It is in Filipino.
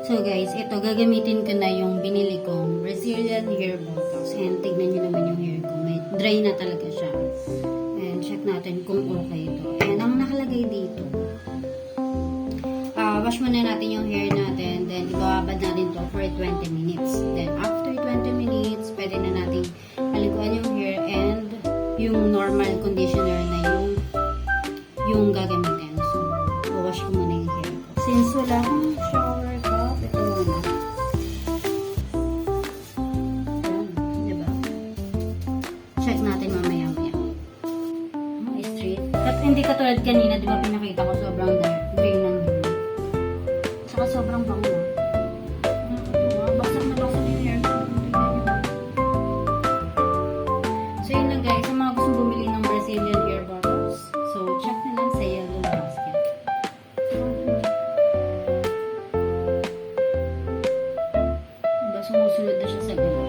So guys, ito gagamitin ko na yung binili kong Brazilian hair botox. And tignan nyo naman yung hair ko. May dry na talaga siya. And check natin kung okay ito. And ang nakalagay dito, wash muna natin yung hair natin. Then ibabad natin to for 20 minutes. Then after 20 minutes, pwede na natin paliguan yung hair and yung normal conditioner na yung gagamitin. So, wash ko muna yung hair ko. Since wala akong shower cup, ito muna. Ayan, diba? Check natin mamaya-maya. Straight. At hindi katulad kanina, diba pinakita ko sobrang dry ng hair. Saka sobrang bango. Baksak na baksak yung hair ko. So yun lang guys, sa mga gustong bumili ng Brazilian hair bottles, so check na lang sa yellow basket. Diba sumusunod na siya sa gano'n.